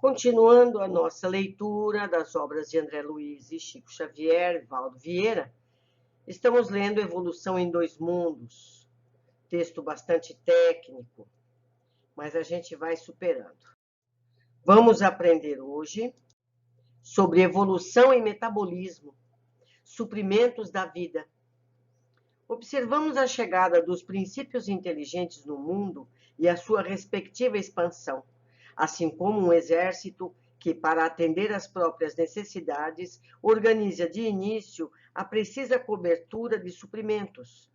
Continuando a nossa leitura das obras de André Luiz e Chico Xavier e Valdo Vieira, estamos lendo Evolução em Dois Mundos, texto bastante técnico, mas a gente vai superando. Vamos aprender hoje sobre evolução e metabolismo, suprimentos da vida. Observamos a chegada dos princípios inteligentes no mundo e a sua respectiva expansão, assim como um exército que, para atender às próprias necessidades, organiza de início a precisa cobertura de suprimentos.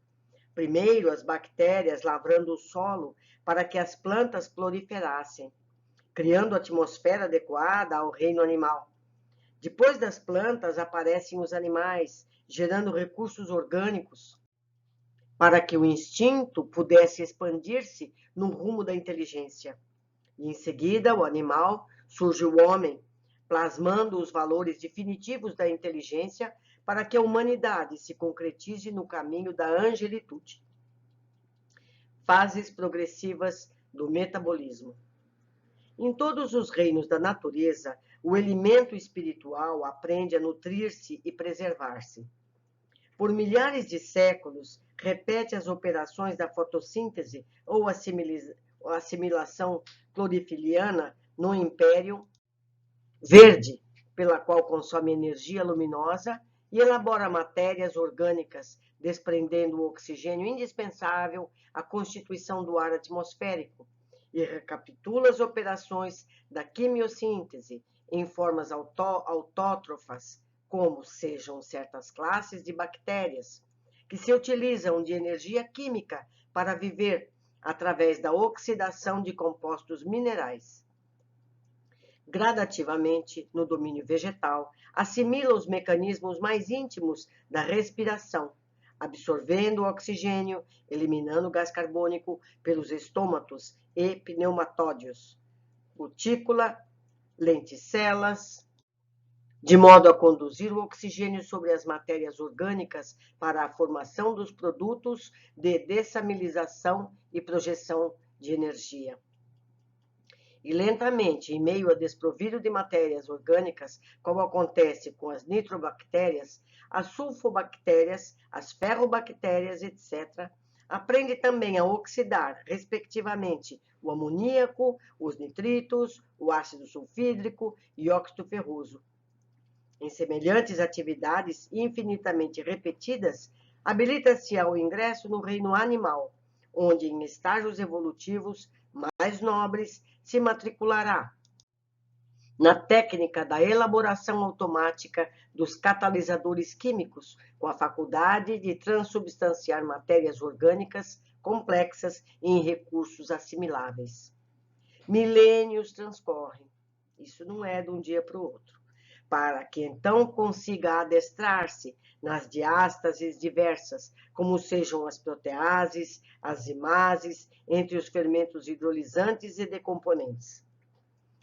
Primeiro, as bactérias lavrando o solo para que as plantas proliferassem, criando a atmosfera adequada ao reino animal. Depois das plantas aparecem os animais, gerando recursos orgânicos, para que o instinto pudesse expandir-se no rumo da inteligência. E em seguida, o animal, surge o homem, plasmando os valores definitivos da inteligência para que a humanidade se concretize no caminho da angelitude. Fases progressivas do metabolismo. Em todos os reinos da natureza, o elemento espiritual aprende a nutrir-se e preservar-se. Por milhares de séculos, repete as operações da fotossíntese ou assimilação clorofiliana no império verde, pela qual consome energia luminosa e elabora matérias orgânicas, desprendendo o oxigênio indispensável à constituição do ar atmosférico, e recapitula as operações da quimiossíntese em formas autótrofas, como sejam certas classes de bactérias, que se utilizam de energia química para viver através da oxidação de compostos minerais. Gradativamente, no domínio vegetal, assimila os mecanismos mais íntimos da respiração, absorvendo o oxigênio, eliminando o gás carbônico pelos estômatos e pneumatódios, cutícula, lenticelas, de modo a conduzir o oxigênio sobre as matérias orgânicas para a formação dos produtos de dessamilização e projeção de energia. E lentamente, em meio a desprovido de matérias orgânicas, como acontece com as nitrobactérias, as sulfobactérias, as ferrobactérias, etc., aprende também a oxidar, respectivamente, o amoníaco, os nitritos, o ácido sulfídrico e óxido ferroso. Em semelhantes atividades infinitamente repetidas, habilita-se ao ingresso no reino animal, onde, em estágios evolutivos mais nobres, se matriculará na técnica da elaboração automática dos catalisadores químicos, com a faculdade de transubstanciar matérias orgânicas complexas em recursos assimiláveis. Milênios transcorrem, isso não é de um dia para o outro, para que então consiga adestrar-se nas diástases diversas, como sejam as proteases, as imases, entre os fermentos hidrolisantes e decomponentes.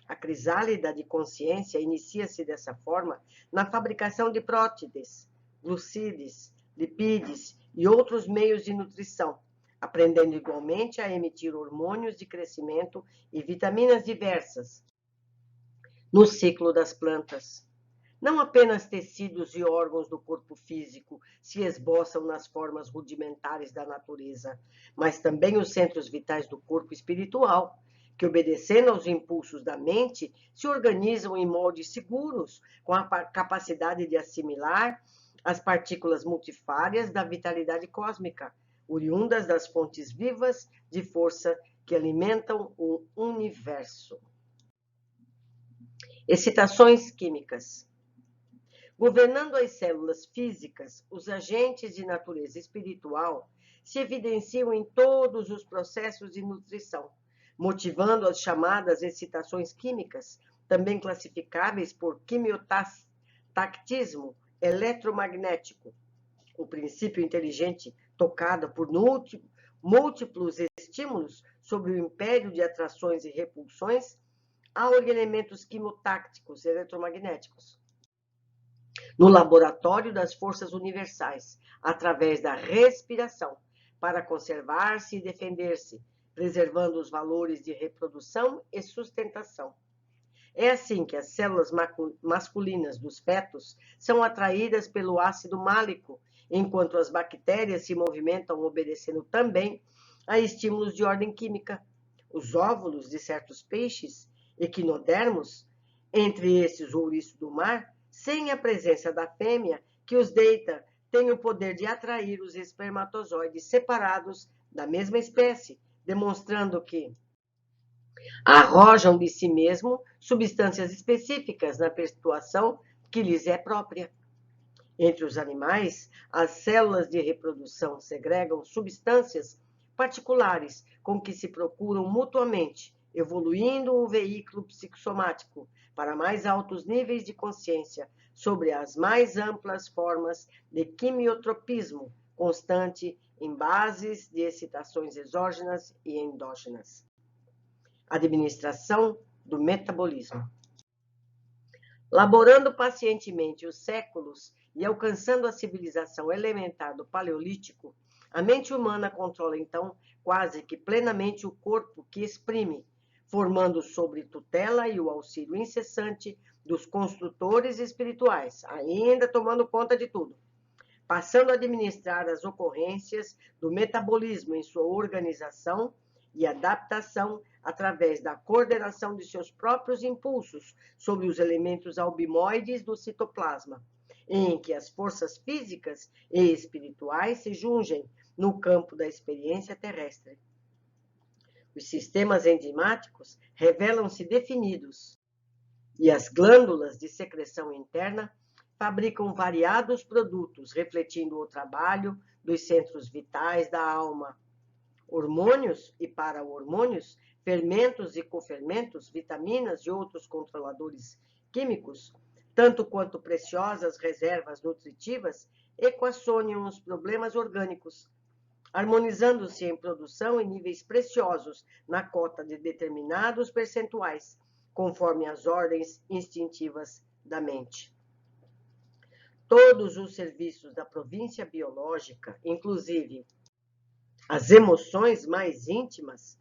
A crisálida de consciência inicia-se dessa forma na fabricação de prótides, glucídeos, lipídeos e outros meios de nutrição, aprendendo igualmente a emitir hormônios de crescimento e vitaminas diversas no ciclo das plantas. Não apenas tecidos e órgãos do corpo físico se esboçam nas formas rudimentares da natureza, mas também os centros vitais do corpo espiritual, que, obedecendo aos impulsos da mente, se organizam em moldes seguros, com a capacidade de assimilar as partículas multifárias da vitalidade cósmica, oriundas das fontes vivas de força que alimentam o universo. Excitações químicas. Governando as células físicas, os agentes de natureza espiritual se evidenciam em todos os processos de nutrição, motivando as chamadas excitações químicas, também classificáveis por quimiotactismo eletromagnético, o princípio inteligente tocado por múltiplos estímulos sobre o império de atrações e repulsões, há elementos quimiotácticos eletromagnéticos no laboratório das forças universais, através da respiração, para conservar-se e defender-se, preservando os valores de reprodução e sustentação. É assim que as células masculinas dos fetos são atraídas pelo ácido málico, enquanto as bactérias se movimentam obedecendo também a estímulos de ordem química. Os óvulos de certos peixes, equinodermos, entre esses o ouriço do mar, sem a presença da fêmea que os deita, têm o poder de atrair os espermatozoides separados da mesma espécie, demonstrando que arrojam de si mesmo substâncias específicas na perpetuação que lhes é própria. Entre os animais, as células de reprodução segregam substâncias particulares com que se procuram mutuamente, evoluindo o veículo psicossomático para mais altos níveis de consciência sobre as mais amplas formas de quimiotropismo constante em bases de excitações exógenas e endógenas. Administração do metabolismo. Laborando pacientemente os séculos e alcançando a civilização elementar do Paleolítico, a mente humana controla então quase que plenamente o corpo que exprime, formando sob tutela e o auxílio incessante dos construtores espirituais, ainda tomando conta de tudo, passando a administrar as ocorrências do metabolismo em sua organização e adaptação através da coordenação de seus próprios impulsos sobre os elementos albimoides do citoplasma, em que as forças físicas e espirituais se jungem no campo da experiência terrestre. Os sistemas enzimáticos revelam-se definidos e as glândulas de secreção interna fabricam variados produtos, refletindo o trabalho dos centros vitais da alma. Hormônios e para-hormônios, fermentos e cofermentos, vitaminas e outros controladores químicos, tanto quanto preciosas reservas nutritivas, equacionam os problemas orgânicos, harmonizando-se em produção em níveis preciosos na cota de determinados percentuais, conforme as ordens instintivas da mente. Todos os serviços da província biológica, inclusive as emoções mais íntimas,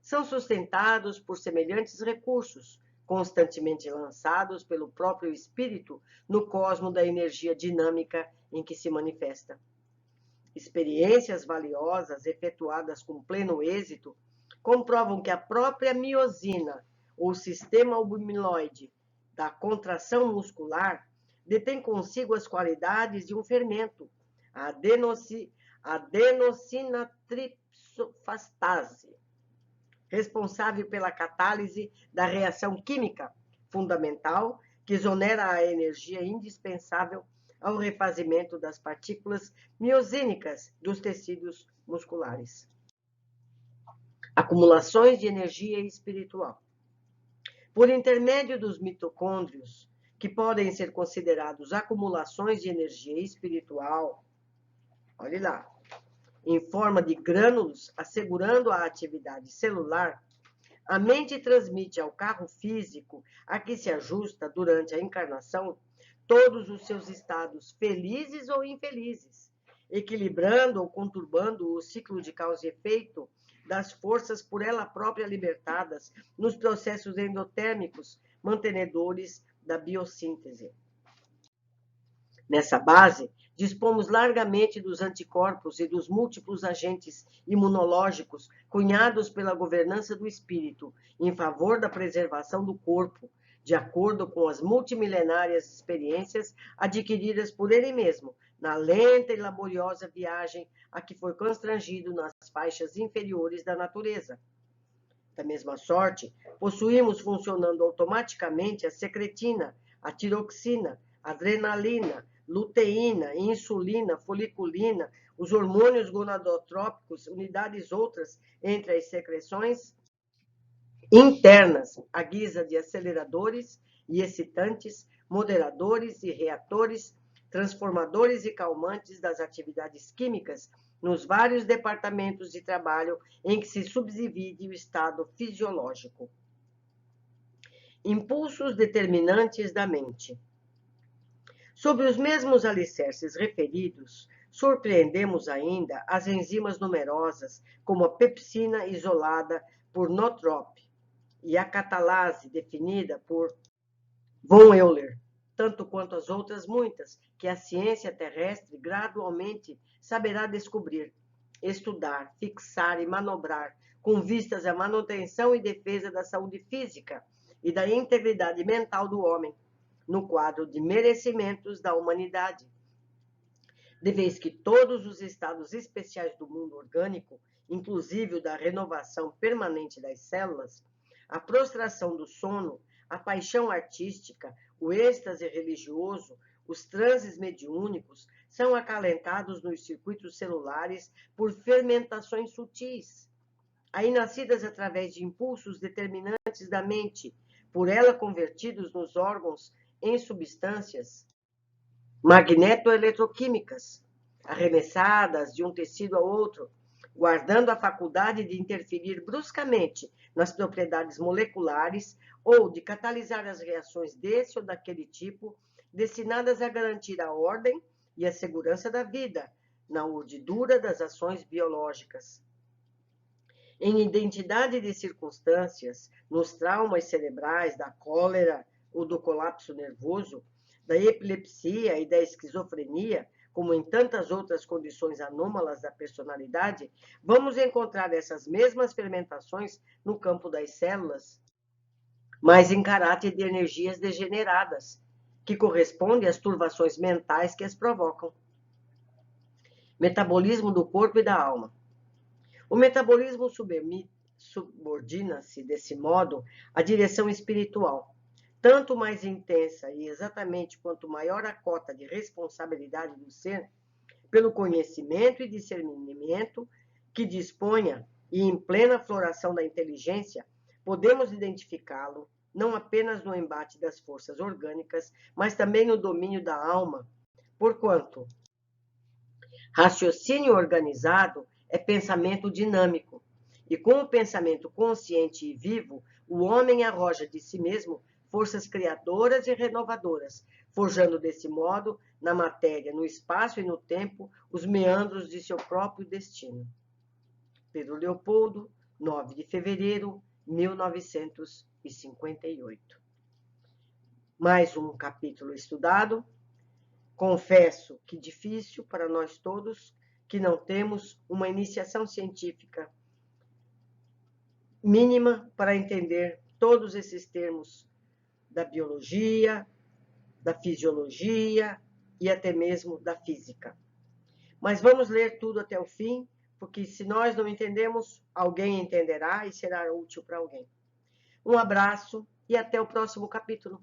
são sustentados por semelhantes recursos, constantemente lançados pelo próprio espírito no cosmo da energia dinâmica em que se manifesta. Experiências valiosas efetuadas com pleno êxito comprovam que a própria miosina, ou sistema albumiloide da contração muscular, detém consigo as qualidades de um fermento, a adenosinatripsofastase, responsável pela catálise da reação química fundamental que exonera a energia indispensável ao refazimento das partículas miosínicas dos tecidos musculares. Acumulações de energia espiritual. Por intermédio dos mitocôndrios, que podem ser considerados acumulações de energia espiritual, olhe lá, em forma de grânulos, assegurando a atividade celular, a mente transmite ao carro físico a que se ajusta durante a encarnação todos os seus estados felizes ou infelizes, equilibrando ou conturbando o ciclo de causa e efeito das forças por ela própria libertadas nos processos endotérmicos mantenedores da biossíntese. Nessa base, dispomos largamente dos anticorpos e dos múltiplos agentes imunológicos cunhados pela governança do espírito em favor da preservação do corpo, de acordo com as multimilenárias experiências adquiridas por ele mesmo, na lenta e laboriosa viagem a que foi constrangido nas faixas inferiores da natureza. Da mesma sorte, possuímos funcionando automaticamente a secretina, a tiroxina, a adrenalina, luteína, insulina, foliculina, os hormônios gonadotrópicos, unidades outras entre as secreções internas, à guisa de aceleradores e excitantes, moderadores e reatores, transformadores e calmantes das atividades químicas nos vários departamentos de trabalho em que se subdivide o estado fisiológico. Impulsos determinantes da mente. Sobre os mesmos alicerces referidos, surpreendemos ainda as enzimas numerosas, como a pepsina isolada por Northrop, e a catalase definida por von Euler, tanto quanto as outras muitas, que a ciência terrestre gradualmente saberá descobrir, estudar, fixar e manobrar, com vistas à manutenção e defesa da saúde física e da integridade mental do homem, no quadro de merecimentos da humanidade. De vez que todos os estados especiais do mundo orgânico, inclusive o da renovação permanente das células, a prostração do sono, a paixão artística, o êxtase religioso, os transes mediúnicos, são acalentados nos circuitos celulares por fermentações sutis, aí nascidas através de impulsos determinantes da mente, por ela convertidos nos órgãos em substâncias magnetoeletroquímicas, arremessadas de um tecido a outro, guardando a faculdade de interferir bruscamente nas propriedades moleculares ou de catalisar as reações desse ou daquele tipo, destinadas a garantir a ordem e a segurança da vida, na urdidura das ações biológicas. Em identidade de circunstâncias, nos traumas cerebrais da cólera ou do colapso nervoso, da epilepsia e da esquizofrenia, como em tantas outras condições anômalas da personalidade, vamos encontrar essas mesmas fermentações no campo das células, mas em caráter de energias degeneradas, que corresponde às turvações mentais que as provocam. Metabolismo do corpo e da alma. O metabolismo subordina-se, desse modo, à direção espiritual, tanto mais intensa e exatamente quanto maior a cota de responsabilidade do ser, pelo conhecimento e discernimento que disponha e em plena floração da inteligência, podemos identificá-lo não apenas no embate das forças orgânicas, mas também no domínio da alma, porquanto raciocínio organizado é pensamento dinâmico, e com o pensamento consciente e vivo, o homem arroja de si mesmo forças criadoras e renovadoras, forjando desse modo, na matéria, no espaço e no tempo, os meandros de seu próprio destino. Pedro Leopoldo, 9 de fevereiro de 1958. Mais um capítulo estudado. Confesso que difícil para nós todos que não temos uma iniciação científica mínima para entender todos esses termos da biologia, da fisiologia e até mesmo da física. Mas vamos ler tudo até o fim, porque se nós não entendemos, alguém entenderá e será útil para alguém. Um abraço e até o próximo capítulo.